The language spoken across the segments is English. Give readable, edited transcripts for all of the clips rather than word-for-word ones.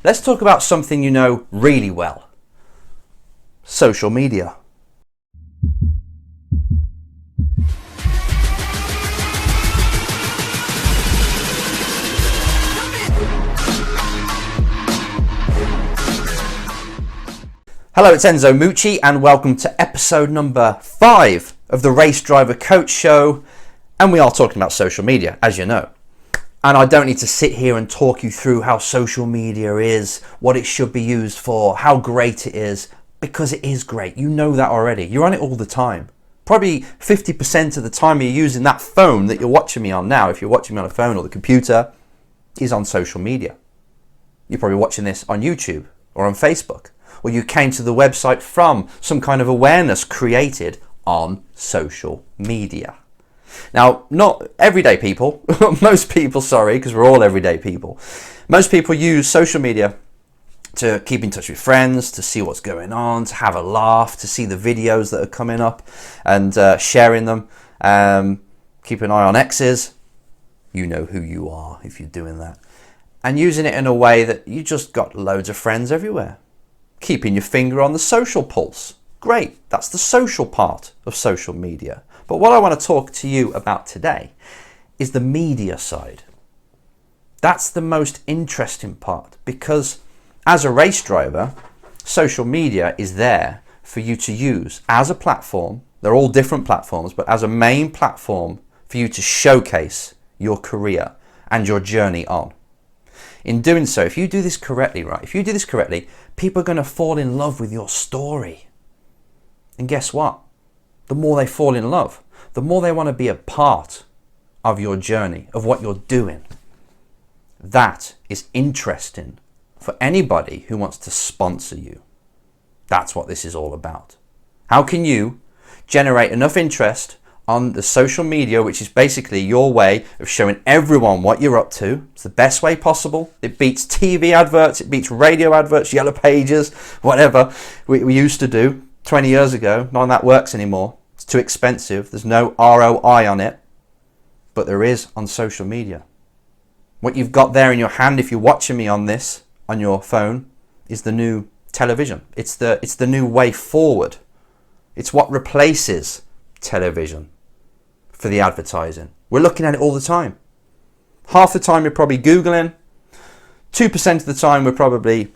let's talk about something you know really well. Social media. Hello, it's Enzo Mucci and welcome to episode number 5 of the Race Driver Coach Show. And we are talking about social media, as you know. And I don't need to sit here and talk you through how social media is, what it should be used for, how great it is, because it is great. You know that already. You're on it all the time. Probably 50% of the time you're using that phone that you're watching me on now, if you're watching me on a phone or the computer, is on social media. You're probably watching this on YouTube or on Facebook, or you came to the website from some kind of awareness created on social media. Now, not everyday people, most people, sorry, because we're all everyday people. Most people use social media to keep in touch with friends, to see what's going on, to have a laugh, to see the videos that are coming up and sharing them. Keep an eye on exes. You know who you are if you're doing that. And using it in a way that you just got loads of friends everywhere. Keeping your finger on the social pulse. Great, that's the social part of social media. But what I want to talk to you about today is the media side. That's the most interesting part, because as a race driver, social media is there for you to use as a platform. They're all different platforms, but as a main platform for you to showcase your career and your journey on. In doing so, if you do this correctly, right? If you do this correctly, people are going to fall in love with your story. And guess what? The more they fall in love, the more they want to be a part of your journey, of what you're doing. That is interesting for anybody who wants to sponsor you. That's what this is all about. How can you generate enough interest on the social media, which is basically your way of showing everyone what you're up to? It's the best way possible. It beats TV adverts, it beats radio adverts, yellow pages, whatever we used to do 20 years ago. None of that works anymore. It's too expensive. There's no ROI on it, but there is on social media. What you've got there in your hand, if you're watching me on this, on your phone, is the new television. It's the new way forward. It's what replaces television for the advertising. We're looking at it all the time. Half the time you're probably Googling. 2% of the time we're probably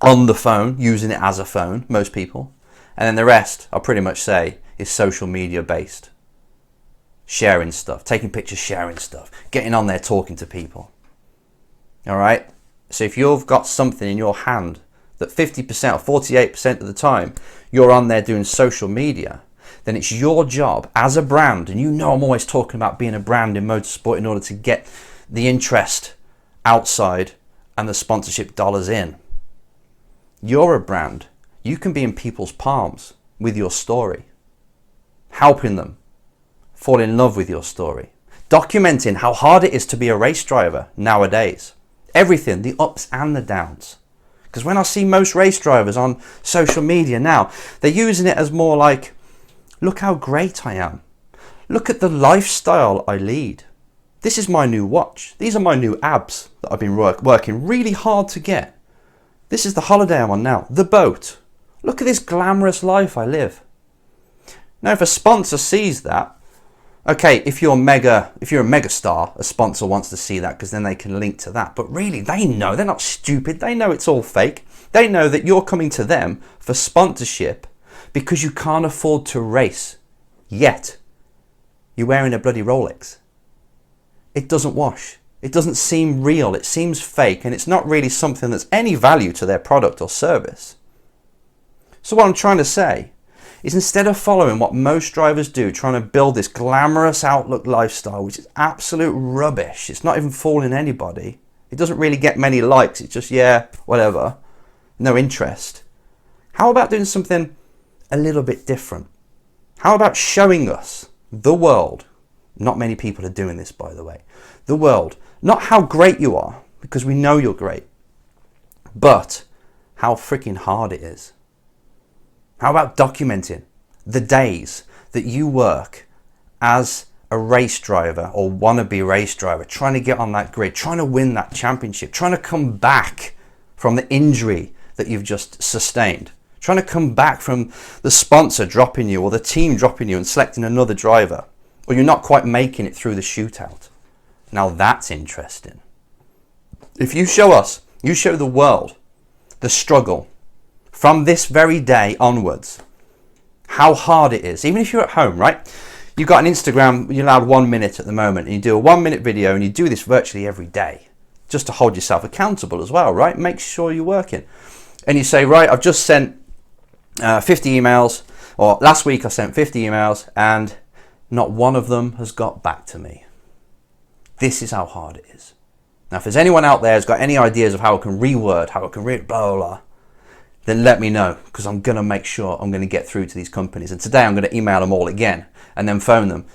on the phone, using it as a phone, most people. And then the rest, I'll pretty much say, is social media based. Sharing stuff, taking pictures, sharing stuff, getting on there, talking to people. All right? So if you've got something in your hand that 50% or 48% of the time you're on there doing social media, then it's your job as a brand, and you know I'm always talking about being a brand in motorsport in order to get the interest outside and the sponsorship dollars in. You're a brand. You can be in people's palms with your story, helping them fall in love with your story, documenting how hard it is to be a race driver nowadays. Everything, the ups and the downs. Because when I see most race drivers on social media now, they're using it as more like, look how great I am. Look at the lifestyle I lead. This is my new watch. These are my new abs that I've been working really hard to get. This is the holiday I'm on now. The boat. Look at this glamorous life I live. Now, if a sponsor sees that, okay, if you're a mega star, a sponsor wants to see that because then they can link to that. But really, they know. They're not stupid. They know it's all fake. They know that you're coming to them for sponsorship because you can't afford to race. Yet, you're wearing a bloody Rolex. It doesn't wash. It doesn't seem real. It seems fake, and it's not really something that's any value to their product or service. So what I'm trying to say is, instead of following what most drivers do, trying to build this glamorous outlook lifestyle, which is absolute rubbish. It's not even fooling anybody. It doesn't really get many likes. It's just, yeah, whatever. No interest. How about doing something a little bit different? How about showing us, the world, not many people are doing this, by the way, the world, not how great you are, because we know you're great, but how freaking hard it is. How about documenting the days that you work as a race driver or wannabe race driver, trying to get on that grid, trying to win that championship, trying to come back from the injury that you've just sustained, trying to come back from the sponsor dropping you or the team dropping you and selecting another driver, or you're not quite making it through the shootout. Now that's interesting. If you show us, you show the world the struggle from this very day onwards, how hard it is, even if you're at home, right? You've got an Instagram, you're allowed 1 minute at the moment, and you do a 1 minute video, and you do this virtually every day, just to hold yourself accountable as well, right? Make sure you're working. And you say, right, I've just sent 50 emails, or last week I sent 50 emails, and not one of them has got back to me. This is how hard it is. Now, if there's anyone out there who's got any ideas of how I can reword, how I can blah, blah, blah, then let me know, because I'm going to make sure I'm going to get through to these companies. And today I'm going to email them all again and then phone them.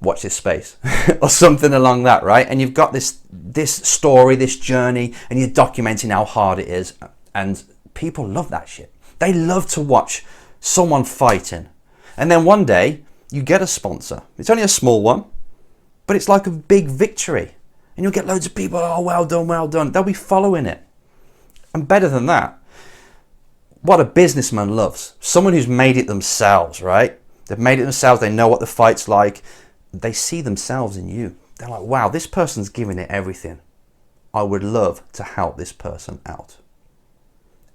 Watch this space or something along that, right? And you've got this story, this journey, and you're documenting how hard it is. And people love that shit. They love to watch someone fighting. And then one day you get a sponsor. It's only a small one, but it's like a big victory. And you'll get loads of people, oh, well done, well done. They'll be following it. And better than that, what a businessman loves. Someone who's made it themselves, right? They've made it themselves. They know what the fight's like. They see themselves in you. They're like, wow, this person's giving it everything. I would love to help this person out.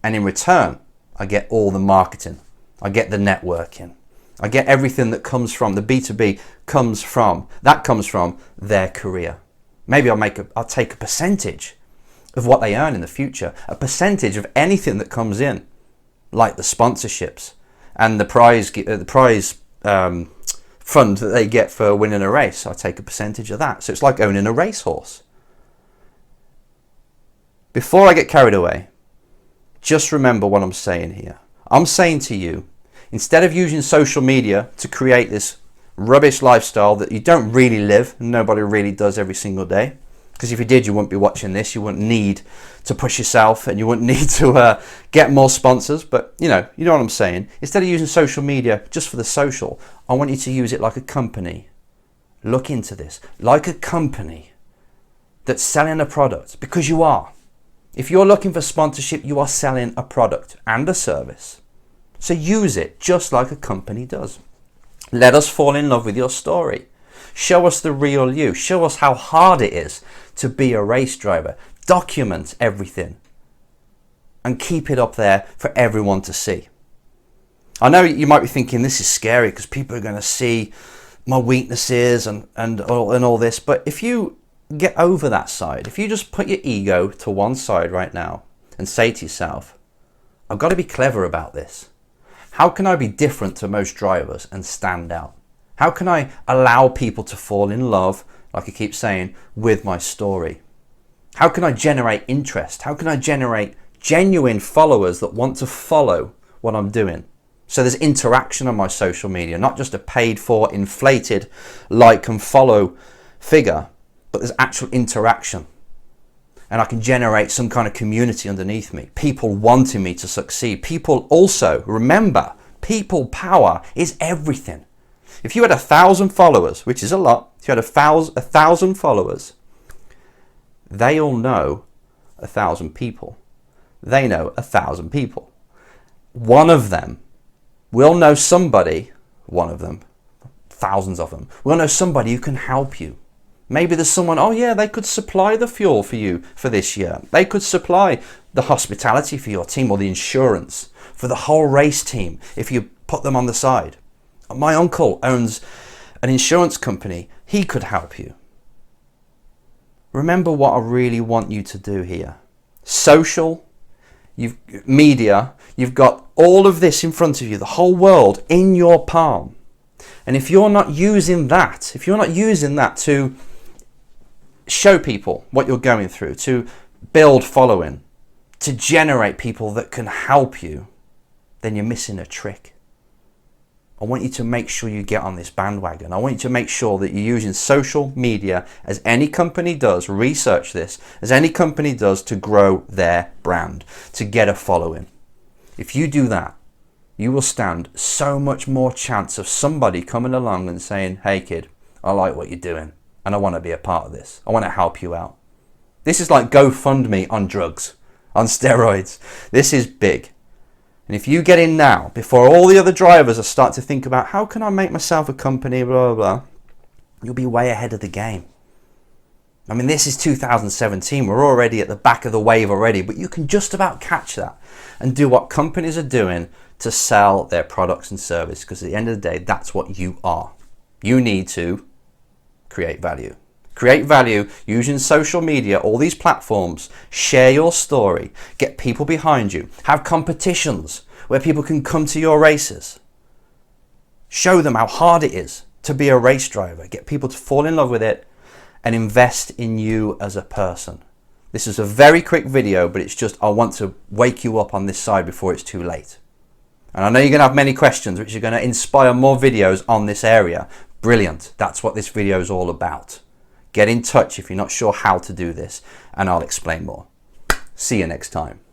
And in return, I get all the marketing. I get the networking. I get everything that comes from the B2B comes from their career. Maybe I'll take a percentage of what they earn in the future, a percentage of anything that comes in, like the sponsorships and the prize fund that they get for winning a race. I take a percentage of that. So it's like owning a racehorse. Before I get carried away, just remember what I'm saying here. I'm saying to you, instead of using social media to create this rubbish lifestyle that you don't really live, and nobody really does every single day, because if you did, you wouldn't be watching this. You wouldn't need to push yourself, and you wouldn't need to get more sponsors. But you know what I'm saying. Instead of using social media just for the social, I want you to use it like a company. Look into this like a company that's selling a product, because you are. If you're looking for sponsorship, you are selling a product and a service. So use it just like a company does. Let us fall in love with your story. Show us the real you. Show us how hard it is to be a race driver. Document everything and keep it up there for everyone to see. I know you might be thinking this is scary because people are going to see my weaknesses and all this, but if you get over that side, if you just put your ego to one side right now and say to yourself, I've got to be clever about this. How can I be different to most drivers and stand out? How can I allow people to fall in love, like I keep saying, with my story? How can I generate interest? How can I generate genuine followers that want to follow what I'm doing? So there's interaction on my social media, not just a paid for, inflated like and follow figure, but there's actual interaction. And I can generate some kind of community underneath me. People wanting me to succeed. People also, remember, people power is everything. If you had 1,000 followers, which is a lot, if you had 1,000 followers, they all know 1,000 people. They know 1,000 people. One of them will know somebody, one of them, thousands of them, will know somebody who can help you. Maybe there's someone, oh yeah, they could supply the fuel for you for this year. They could supply the hospitality for your team or the insurance for the whole race team if you put them on the side. My uncle owns an insurance company. He could help you. Remember what I really want you to do here. Social, media, you've got all of this in front of you, the whole world in your palm. And if you're not using that, to show people what you're going through, to build following, to generate people that can help you, then you're missing a trick. I want you to make sure you get on this bandwagon. I want you to make sure that you're using social media, as any company does, research this, as any company does, to grow their brand, to get a following. If you do that, you will stand so much more chance of somebody coming along and saying, hey kid, I like what you're doing and I want to be a part of this. I want to help you out. This is like GoFundMe on drugs, on steroids. This is big. And if you get in now, before all the other drivers are start to think about how can I make myself a company, blah, blah, blah, you'll be way ahead of the game. I mean, this is 2017. We're already at the back of the wave already, but you can just about catch that and do what companies are doing to sell their products and service, because at the end of the day, that's what you are. You need to create value. Create value using social media, all these platforms, share your story, get people behind you, have competitions where people can come to your races. Show them how hard it is to be a race driver, get people to fall in love with it and invest in you as a person. This is a very quick video, but it's just, I want to wake you up on this side before it's too late. And I know you're going to have many questions, which are going to inspire more videos on this area. Brilliant. That's what this video is all about. Get in touch if you're not sure how to do this, and I'll explain more. See you next time.